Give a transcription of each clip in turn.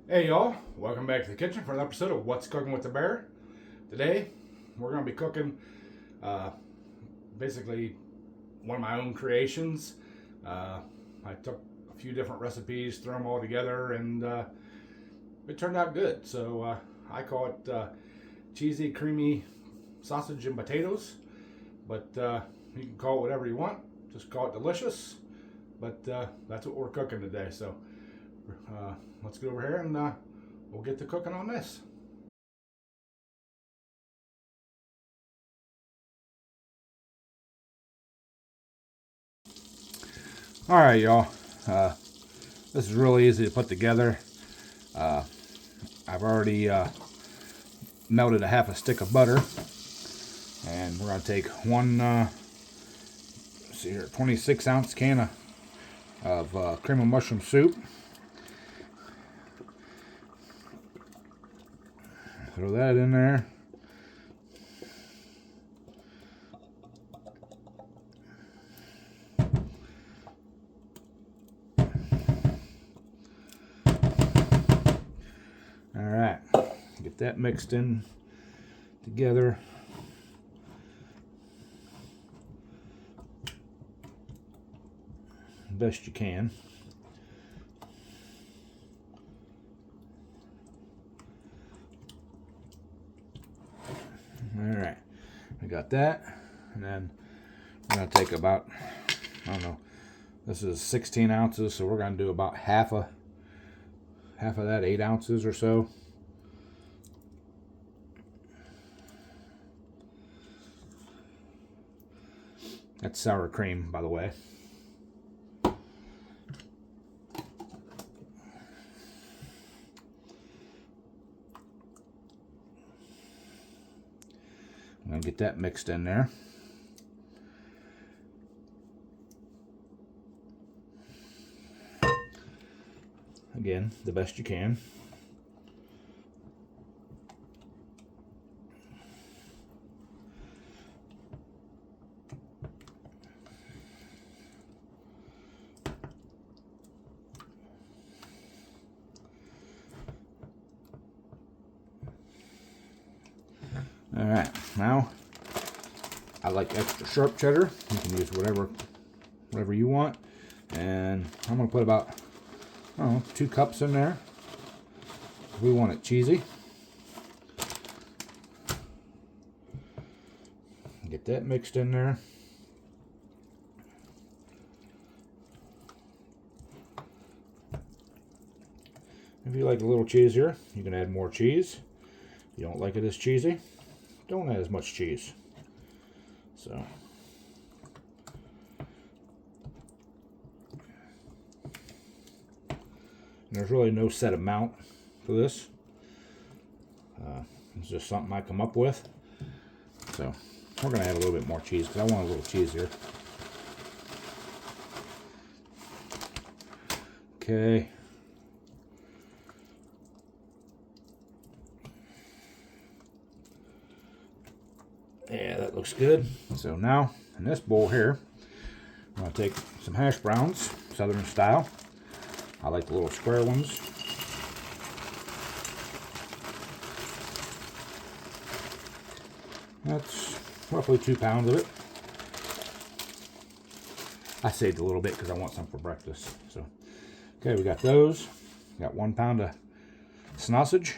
Hey y'all, welcome back to the kitchen for an episode of What's Cooking with the Bear. Today, we're going to be cooking uh, basically one of my own creations. I took a few different recipes, threw them all together, and it turned out good. So I call it cheesy, creamy sausage and potatoes, but you can call it whatever you want. Just call it delicious, but that's what we're cooking today. So let's get over here and we'll get to cooking on this. All right, y'all. This is really easy to put together. Uh, I've already melted a half a stick of butter, and we're gonna take one, let's see here, 26-ounce can of cream of mushroom soup. Throw that in there. All right, get that mixed in together. Best you can. All right, I got that, and then I'm gonna take about, I don't know, this is 16 ounces, so we're gonna do about half of that, 8 ounces or so. That's sour cream, by the way. I'm gonna get that mixed in there. Again, the best you can. All right, now I like extra sharp cheddar. You can use whatever you want, and I'm gonna put about, I don't know, 2 cups in there. We want it cheesy. Get that mixed in there. If you like a little cheesier, you can add more cheese. If you don't like it as cheesy, don't add as much cheese. So there's really no set amount for this. It's just something I come up with. So we're going to add a little bit more cheese because I want a little cheesier. Okay. Yeah, that looks good. So now, in this bowl here, I'm going to take some hash browns, Southern style. I like the little square ones. That's roughly 2 pounds of it. I saved a little bit because I want some for breakfast. So, okay, we got those. Got 1 pound of sausage.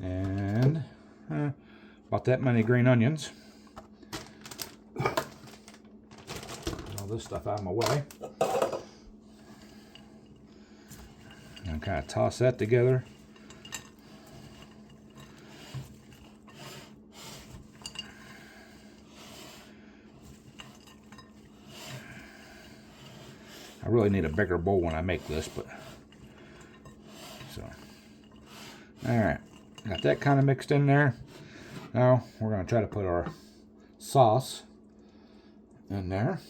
And about that many green onions. Get all this stuff out of my way. And kind of toss that together. I really need a bigger bowl when I make this, but so all right, got that kind of mixed in there. Now we're going to try to put our sauce in there.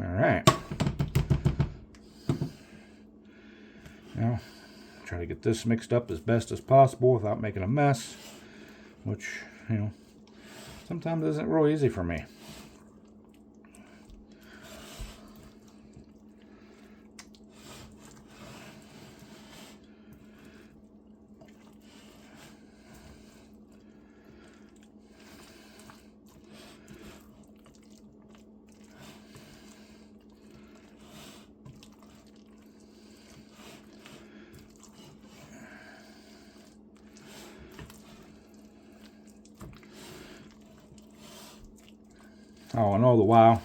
All right. Try to get this mixed up as best as possible without making a mess, which, you know, sometimes isn't real easy for me. Oh, and all the while,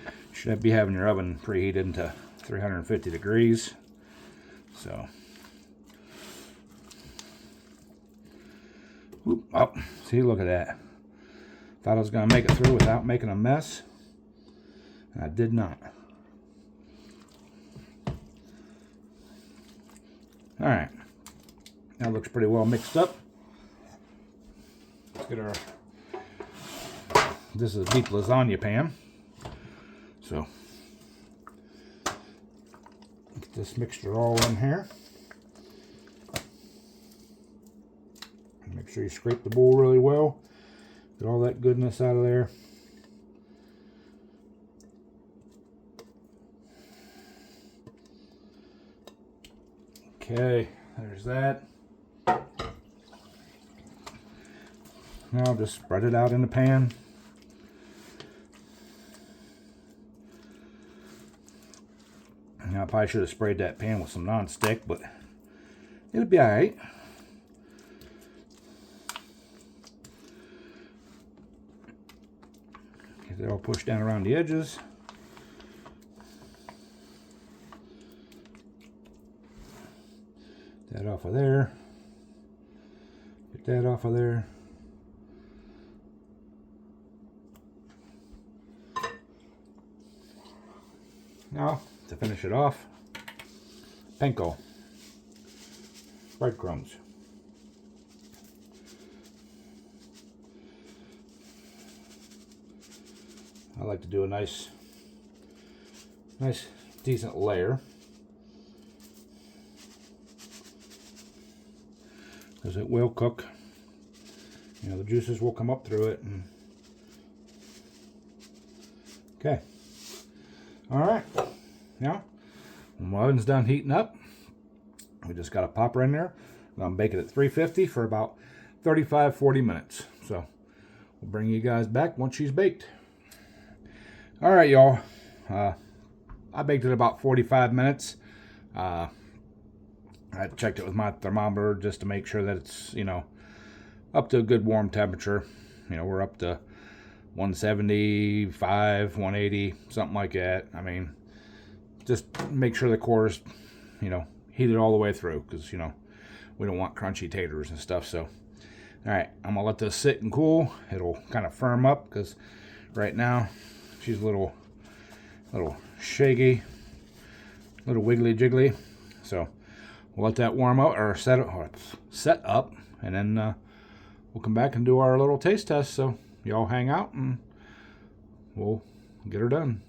you should be having your oven preheated to 350 degrees. So, whoop, oh, see, look at that. Thought I was going to make it through without making a mess. I did not. All right, that looks pretty well mixed up. Let's get our, this is a deep lasagna pan. So, get this mixture all in here. Make sure you scrape the bowl really well. Get all that goodness out of there. Okay, there's that. Now just spread it out in the pan. Now I probably should have sprayed that pan with some non-stick, but it'll be alright. Get it all pushed down around the edges. That off of there. Get that off of there. Now, to finish it off, panko, breadcrumbs. I like to do a nice decent layer, because it will cook. You know, the juices will come up through it. And okay. All right. Now, when my oven's done heating up, we just got a popper in there. I'm gonna bake it at 350 for about 35-40 minutes. So we'll bring you guys back once she's baked. All right, y'all. I baked it about 45 minutes. I checked it with my thermometer just to make sure that it's, you know, up to a good warm temperature. You know, we're up to 175, 180, something like that. I mean, just make sure the core is, you know, heated all the way through, because, you know, we don't want crunchy taters and stuff. So, all right, I'm gonna let this sit and cool. It'll kind of firm up, because right now she's a little shaky, a little wiggly jiggly. So we'll let that warm up, or set up, and then we'll come back and do our little taste test. So y'all hang out and we'll get her done.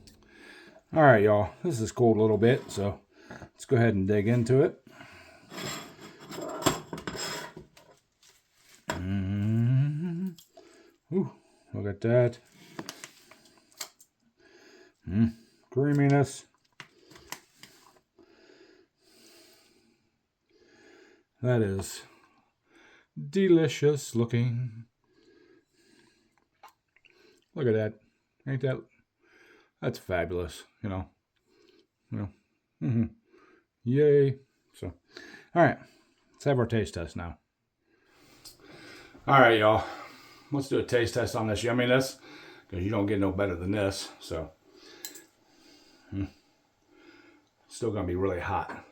All right, y'all, this is cooled a little bit, so let's go ahead and dig into it. Ooh, look at that. Creaminess. That is delicious looking. Look at that. Ain't that? That's fabulous, you know. Yay. So, all right. Let's have our taste test now. All right, y'all. Let's do a taste test on this yumminess, because you don't get no better than this. So, still going to be really hot.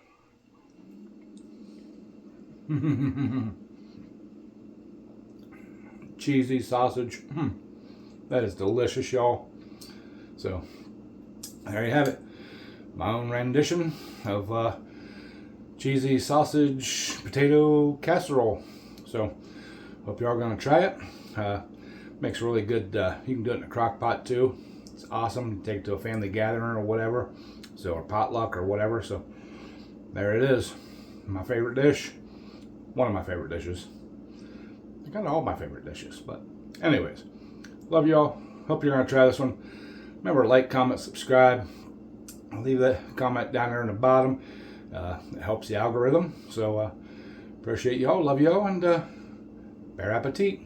Cheesy sausage. That is delicious, y'all. So, there you have it. My own rendition of cheesy sausage potato casserole. So, hope y'all are going to try it. Makes really good. You can do it in a crock pot too. It's awesome. You take it to a family gathering or whatever. So, or potluck or whatever. So, there it is. my favorite dish. One of my favorite dishes. Kind of all my favorite dishes. But anyways, love y'all. Hope you're going to try this one. Remember, like, comment, subscribe. I'll leave that comment down there in the bottom. It helps the algorithm. So appreciate y'all. Love y'all. And bear appetit.